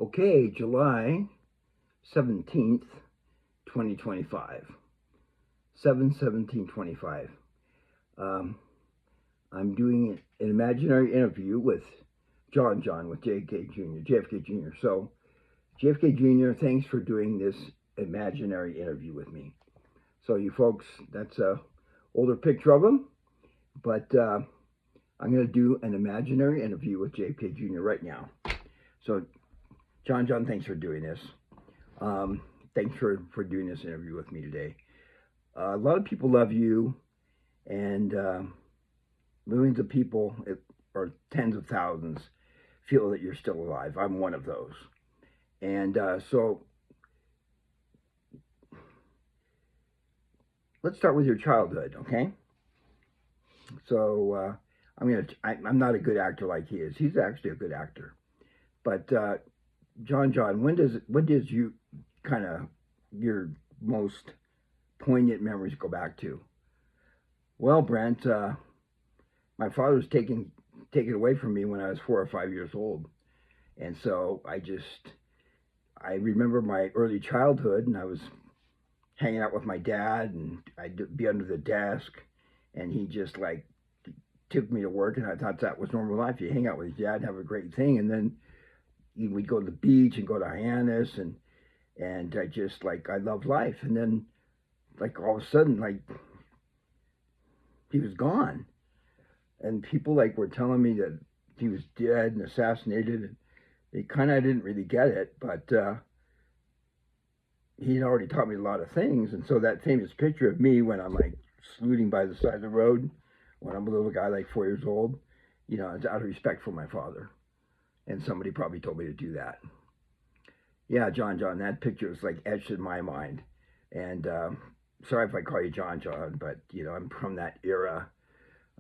Okay, July 17th, 2025. 7/17/25. Um, I'm doing an imaginary interview with John with JFK Jr. So, JFK Jr., thanks for doing this imaginary interview with me. So, you folks, that's a older picture of him, but I'm going to do an imaginary interview with JFK Jr. right now. So, John, thanks for doing this. Thanks for doing this interview with me today. A lot of people love you, and millions of people, or tens of thousands, feel that you're still alive. I'm one of those. And so let's start with your childhood, okay? So I'm not a good actor like he is. He's actually a good actor. But John, when does you kind of your most poignant memories go back to? Well, Brent, my father was taken away from me when I was 4 or 5 years old, and so I remember my early childhood, and I was hanging out with my dad, and I'd be under the desk, and he just like took me to work, and I thought that was normal life. You hang out with your dad, have a great thing, and then we'd go to the beach and go to Hyannis, and I just like I loved life, and then like all of a sudden like he was gone, and people like were telling me that he was dead and assassinated, and they kind of didn't really get it, but he'd already taught me a lot of things. And so that famous picture of me when I'm like saluting by the side of the road when I'm a little guy like 4 years old, it's out of respect for my father, and somebody probably told me to do that. Yeah, John, that picture is like etched in my mind. And sorry if I call you John, but I'm from that era.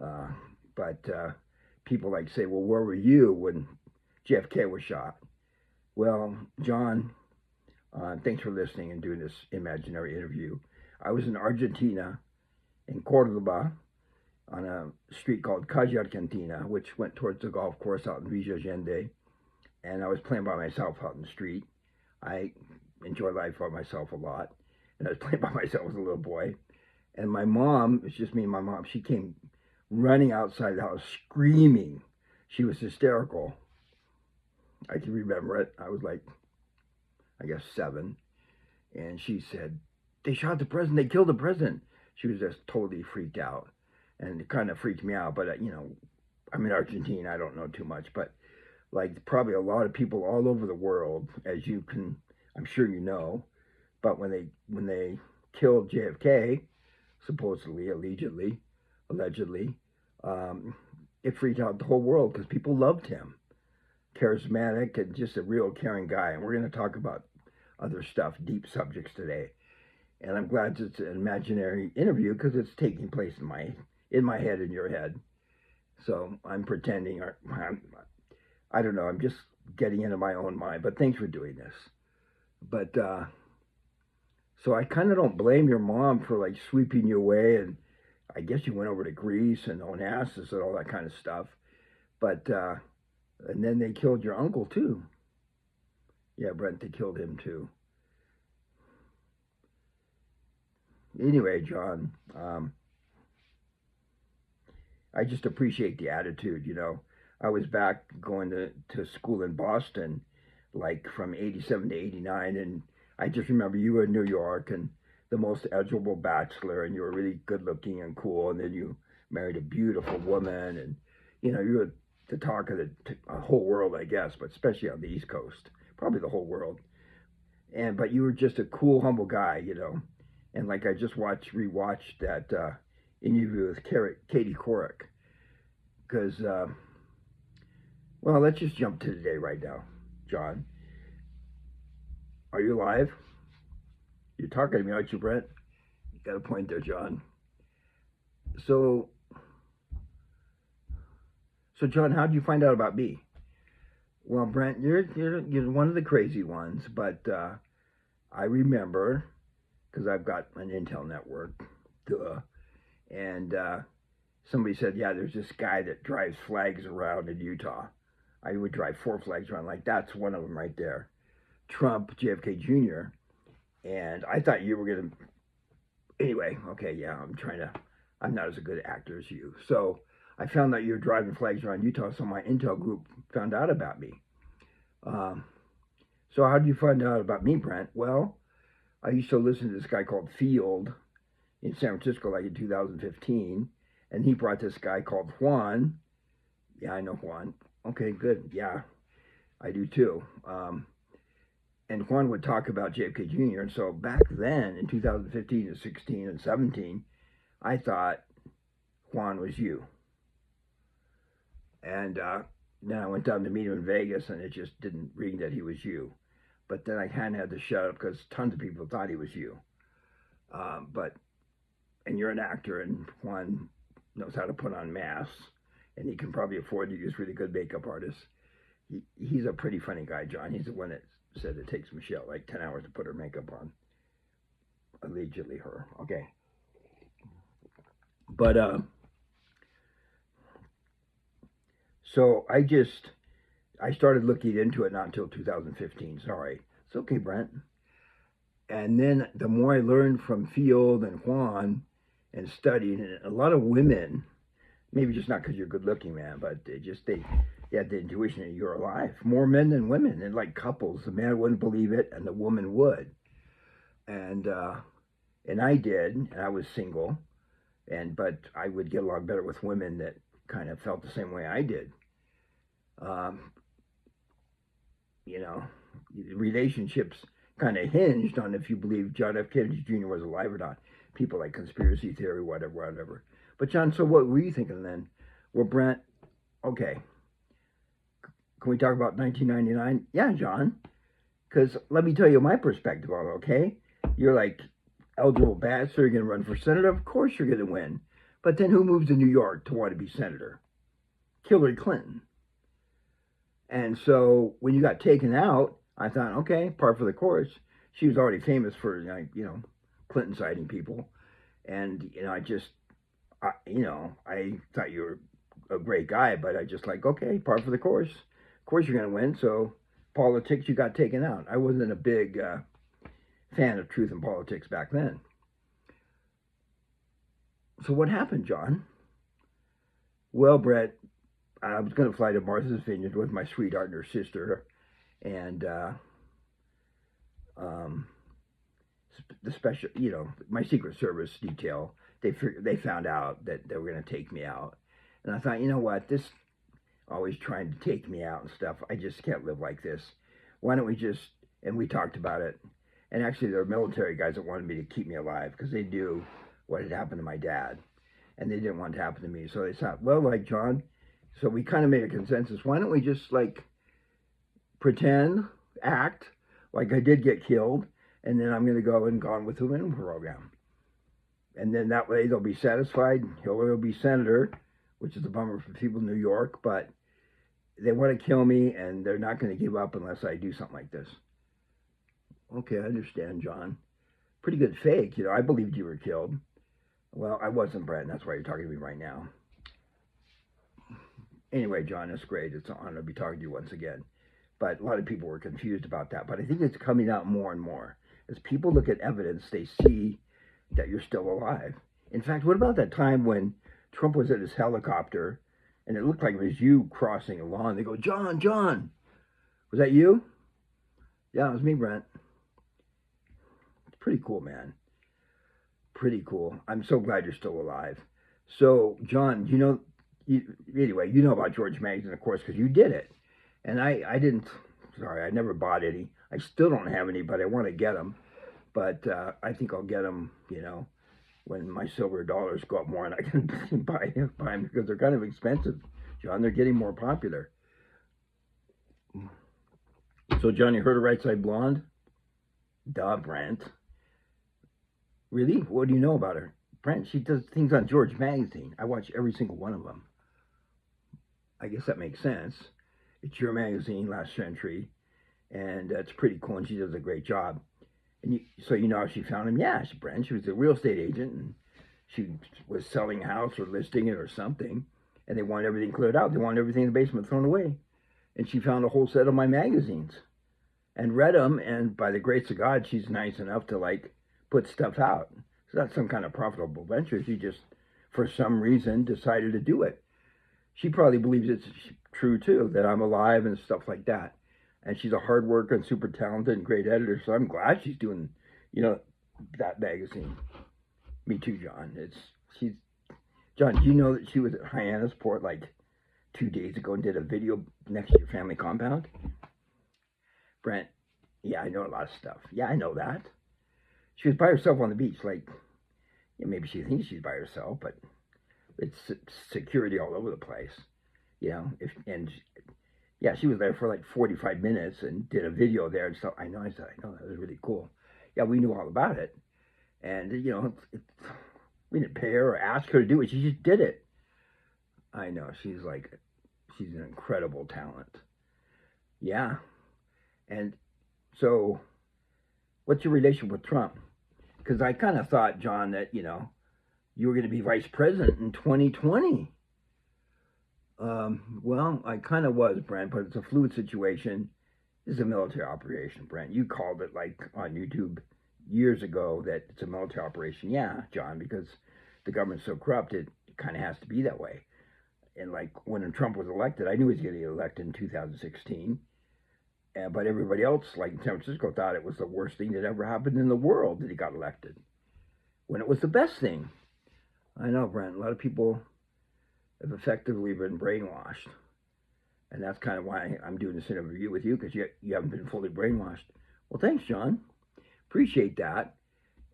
uh, but people like say, well, where were you when JFK was shot? Well, John, thanks for listening and doing this imaginary interview. I was in Argentina, in Cordoba, on a street called Calle Argentina, which went towards the golf course out in Villa Allende. And I was playing by myself out in the street. I enjoy life by myself a lot. And I was playing by myself as a little boy. And my mom, it's just me and my mom, she came running outside the house screaming. She was hysterical. I can remember it. I was like, I guess 7. And she said, they shot the president. They killed the president. She was just totally freaked out. And it kind of freaked me out. But, I'm in Argentina. I don't know too much. But like probably a lot of people all over the world, as you can, I'm sure you know. But when they killed JFK, supposedly, allegedly, it freaked out the whole world because people loved him. Charismatic and just a real caring guy. And we're going to talk about other stuff, deep subjects today. And I'm glad it's an imaginary interview because it's taking place in my head and your head. So I'm pretending, or I don't know, I'm just getting into my own mind. But thanks for doing this. But so I kind of don't blame your mom for like sweeping you away, and I guess you went over to Greece and Onassis and all that kind of stuff. But and then they killed your uncle too. Yeah, Brent, they killed him too. Anyway, John, I just appreciate the attitude. I was back going to school in Boston, like from 87 to 89, and I just remember you were in New York and the most eligible bachelor, and you were really good looking and cool, and then you married a beautiful woman, and you were the talk of the whole world, I guess, but especially on the East Coast, probably the whole world. But you were just a cool, humble guy. And like I just rewatched that interview with Katie Couric, because well, let's just jump to today right now, John. Are you alive? You're talking to me, aren't you, Brent? You got a point there, John. So John, how did you find out about me? Well, Brent, you're one of the crazy ones, but I remember because I've got an Intel network, duh, and somebody said, yeah, there's this guy that drives flags around in Utah. I would drive 4 flags around. Like, that's one of them right there. Trump, JFK Jr. And I thought you were going to, anyway, okay, yeah, I'm not as a good actor as you. So I found out you were driving flags around Utah, so my intel group found out about me. Um, so how did you find out about me, Brent? Well, I used to listen to this guy called Field in San Francisco, like in 2015, and he brought this guy called Juan. Yeah, I know Juan. Okay, good. Yeah, I do too. And Juan would talk about JFK Jr. And so back then, in 2015 and 16 and 17, I thought Juan was you. And then I went down to meet him in Vegas, and it just didn't ring that he was you. But then I kind of had to shut up because tons of people thought he was you. And you're an actor, and Juan knows how to put on masks, and he can probably afford to use really good makeup artists. He's a pretty funny guy, John. He's the one that said it takes Michelle like 10 hours to put her makeup on. Allegedly her. Okay. But, so I started looking into it not until 2015. Sorry. It's okay, Brent. And then the more I learned from Field and Juan and studied, and a lot of women, maybe just not because you're good looking, man, but they had the intuition that you're alive. More men than women. And like couples, the man wouldn't believe it and the woman would. And I did, and I was single, but I would get along better with women that kind of felt the same way I did. Relationships kind of hinged on if you believe John F. Kennedy Jr. was alive or not. People like conspiracy theory, whatever. But John, so what were you thinking then? Well, Brent, okay. Can we talk about 1999? Yeah, John. Because let me tell you my perspective on it, okay? You're like eligible bachelor, you're going to run for senator. Of course you're going to win. But then who moves to New York to want to be senator? Hillary Clinton. And so when you got taken out, I thought, okay, par for the course. She was already famous for, Clinton citing people. And, I thought you were a great guy, but I just like, okay, par for the course. Of course you're going to win. So politics, you got taken out. I wasn't a big fan of truth in politics back then. So what happened, John? Well, Brett, I was going to fly to Martha's Vineyard with my sweetheart and her sister, and the special, my Secret Service detail, they found out that they were going to take me out, and I thought, you know what, this always trying to take me out and stuff, I just can't live like this. Why don't we and we talked about it, and actually there were military guys that wanted me to keep me alive because they knew what had happened to my dad, and they didn't want it to happen to me, so they thought, well, like, John, so we kind of made a consensus. Why don't we just pretend, act like I did get killed, and then I'm going to go and Gone with the Wind program. And then that way they'll be satisfied. Hillary will be senator, which is a bummer for people in New York, but they want to kill me, and they're not going to give up unless I do something like this. Okay, I understand, John. Pretty good fake. I believed you were killed. Well, I wasn't, Brett, and that's why you're talking to me right now. Anyway, John, it's great. It's an honor to be talking to you once again. But a lot of people were confused about that. But I think it's coming out more and more. As people look at evidence, they see that you're still alive. In fact, what about that time when Trump was at his helicopter and it looked like it was you crossing a lawn? They go, John, was that you? Yeah, it was me, Brent. It's pretty cool, man. Pretty cool. I'm so glad you're still alive. So, John, anyway, you know about George Magazine, of course, because you did it. And I didn't, sorry, I never bought any. I still don't have any, but I want to get them. But I think I'll get them, when my silver dollars go up more and I can buy them because they're kind of expensive, John. They're getting more popular. So, John, you heard of Right Side Blonde? Duh, Brent. Really? What do you know about her? Brent, she does things on George Magazine. I watch every single one of them. I guess that makes sense. It's your magazine, last century, and it's pretty cool, and she does a great job. And so you know how she found him? Yeah, Brent. She was a real estate agent, and she was selling a house or listing it or something, and they wanted everything cleared out. They wanted everything in the basement thrown away. and she found a whole set of my magazines and read them. And by the grace of God, she's nice enough to like put stuff out. It's not some kind of profitable venture. She just, for some reason, decided to do it. She probably believes it's true too, that I'm alive and stuff like that. And she's a hard worker and super talented and great editor. So I'm glad she's doing, that magazine. Me too, John. She's John. Do you know that she was at Hyannisport like 2 days ago and did a video next to your family compound? Brent, yeah, I know a lot of stuff. Yeah, I know that. She was by herself on the beach, like, maybe she thinks she's by herself, but it's security all over the place, she was there for like 45 minutes and did a video there and stuff. I know, that was really cool. Yeah, we knew all about it. And, we didn't pay her or ask her to do it. She just did it. I know, she's an incredible talent. Yeah. And so, what's your relation with Trump? Because I kind of thought, John, that, you were going to be vice president in 2020. Well, I kind of was, Brent, but it's a fluid situation. This is a military operation, Brent. You called it like on YouTube years ago that it's a military operation. Yeah, John, because the government's so corrupt, it kind of has to be that way. And like when Trump was elected, I knew he was going to get elected in 2016. But everybody else, like in San Francisco, thought it was the worst thing that ever happened in the world that he got elected, when it was the best thing. I know, Brent, a lot of people have effectively been brainwashed. And that's kind of why I'm doing this interview with you, because you haven't been fully brainwashed. Well, thanks, John. Appreciate that.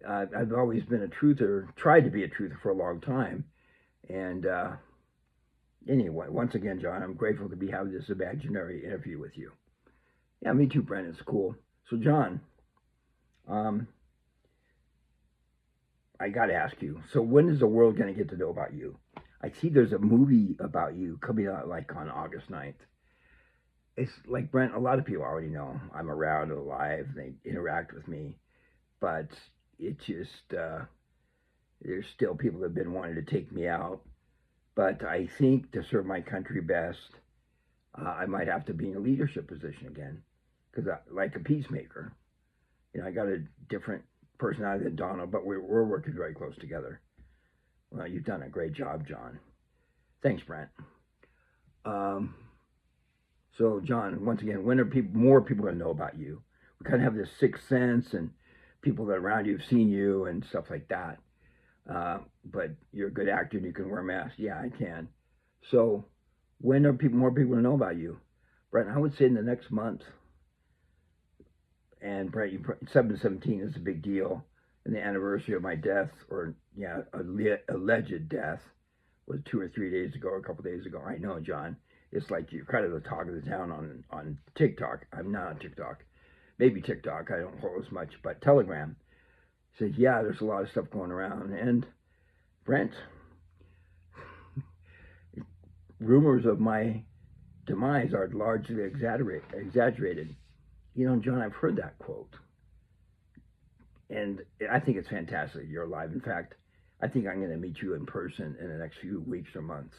I've always been a truther, tried to be a truther for a long time. And anyway, once again, John, I'm grateful to be having this imaginary interview with you. Yeah, me too, Brent. It's cool. So, John, I got to ask you, so when is the world going to get to know about you? I see there's a movie about you coming out like on August 9th. It's like, Brent, a lot of people already know I'm around and alive. They interact with me. But it just, there's still people that have been wanting to take me out. But I think to serve my country best, I might have to be in a leadership position again, because like a peacemaker. I got a different personality than Donald, but we're working very close together. Well, you've done a great job, John. Thanks, Brent. So, John, once again, when are more people going to know about you? We kind of have this sixth sense, and people that are around you have seen you and stuff like that. But you're a good actor and you can wear a mask. Yeah, I can. So, when are more people going to know about you? Brent, I would say in the next month. And Brent, 7/17 is a big deal. And the anniversary of my death, alleged death, was 2 or 3 days ago, or a couple days ago. I know, John. It's like you're kind of the talk of the town on TikTok. I'm not on TikTok. Maybe TikTok. I don't follow as much. But Telegram says, yeah, there's a lot of stuff going around. And Brent, rumors of my demise are largely exaggerated. John, I've heard that quote. And I think it's fantastic you're alive. In fact, I think I'm going to meet you in person in the next few weeks or months.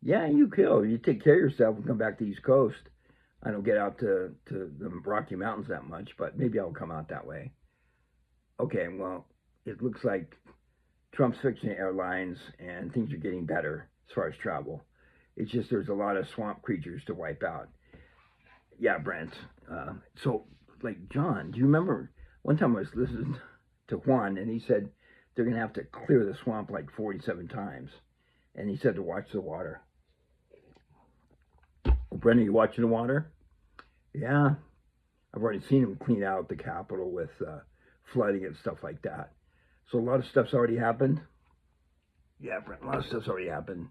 Yeah, you kill. You take care of yourself and come back to the East Coast. I don't get out to the Rocky Mountains that much, but maybe I'll come out that way. Okay, well, it looks like Trump's fixing airlines and things are getting better as far as travel. It's just there's a lot of swamp creatures to wipe out. Yeah, Brent. So, like, John, do you remember one time I was listening to Juan, and he said they're going to have to clear the swamp like 47 times. And he said to watch the water. Well, Brent, are you watching the water? Yeah. I've already seen him clean out the Capitol with flooding and stuff like that. So a lot of stuff's already happened. Yeah, Brent, a lot of stuff's already happened.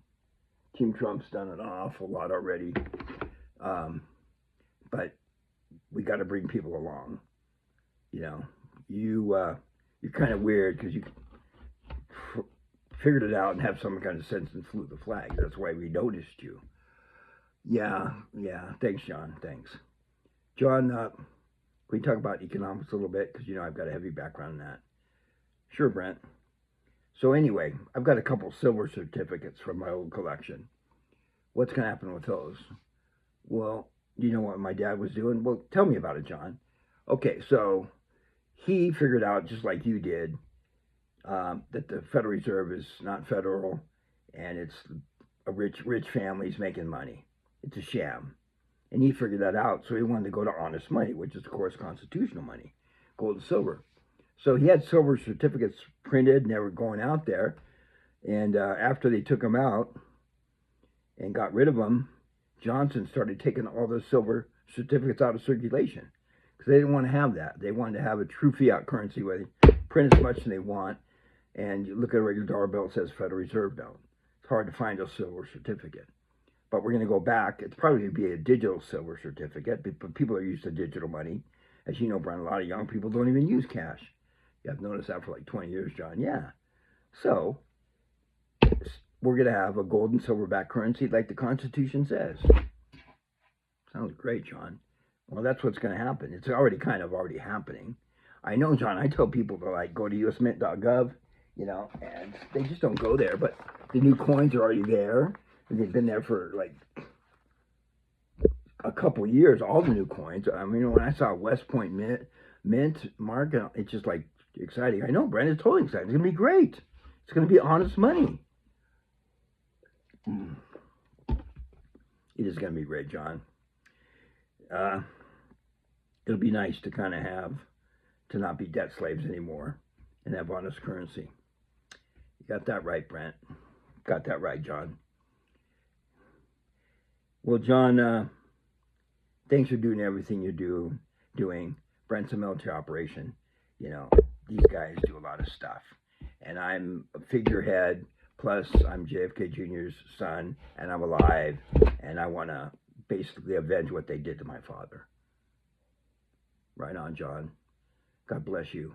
Team Trump's done an awful lot already. But we got to bring people along. You're kind of weird because you figured it out and have some kind of sense and flew the flag. That's why we noticed you. Yeah. Thanks, John. Thanks. John, can we talk about economics a little bit? Because, I've got a heavy background in that. Sure, Brent. So anyway, I've got a couple silver certificates from my old collection. What's going to happen with those? Well, you know what my dad was doing? Well, tell me about it, John. Okay, so he figured out, just like you did, that the Federal Reserve is not federal, and it's a rich families making money. It's a sham, and he figured that out. So he wanted to go to honest money, which is of course constitutional money, gold and silver. So he had silver certificates printed, and they were going out there. And after they took them out and got rid of them, Johnson started taking all those silver certificates out of circulation because they didn't want to have that. They wanted to have a true fiat currency where they print as much as they want. And you look at a regular dollar bill, it says Federal Reserve bill. It's hard to find a silver certificate. But we're going to go back. It's probably going to be a digital silver certificate, but people are used to digital money. As you know, Brian, a lot of young people don't even use cash. You have noticed that for like 20 years, John. Yeah. So we're going to have a gold and silver backed currency like the Constitution says. Sounds great, John. Well, that's what's going to happen. It's already already happening. I know, John, I tell people to like go to usmint.gov, and they just don't go there. But the new coins are already there. And they've been there for like a couple years, all the new coins. I mean, when I saw West Point Mint mark, it's just like exciting. I know, Brent, it's totally exciting. It's going to be great. It's going to be honest money. It is going to be great, John. It'll be nice to to not be debt slaves anymore and have honest currency. You got that right, Brent. Got that right, John. Well, John, thanks for doing everything you're doing. Brent's a military operation. These guys do a lot of stuff. And I'm a figurehead, plus I'm JFK Jr.'s son, and I'm alive, and I want to basically avenge what they did to my father. Right on, John. God bless you.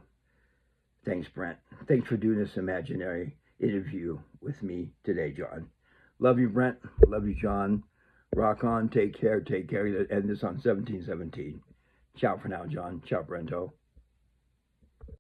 Thanks, Brent. Thanks for doing this imaginary interview with me today, John. Love you, Brent. Love you, John. Rock on. Take care. Take care. End this on 1717. Ciao for now, John. Ciao, Brento.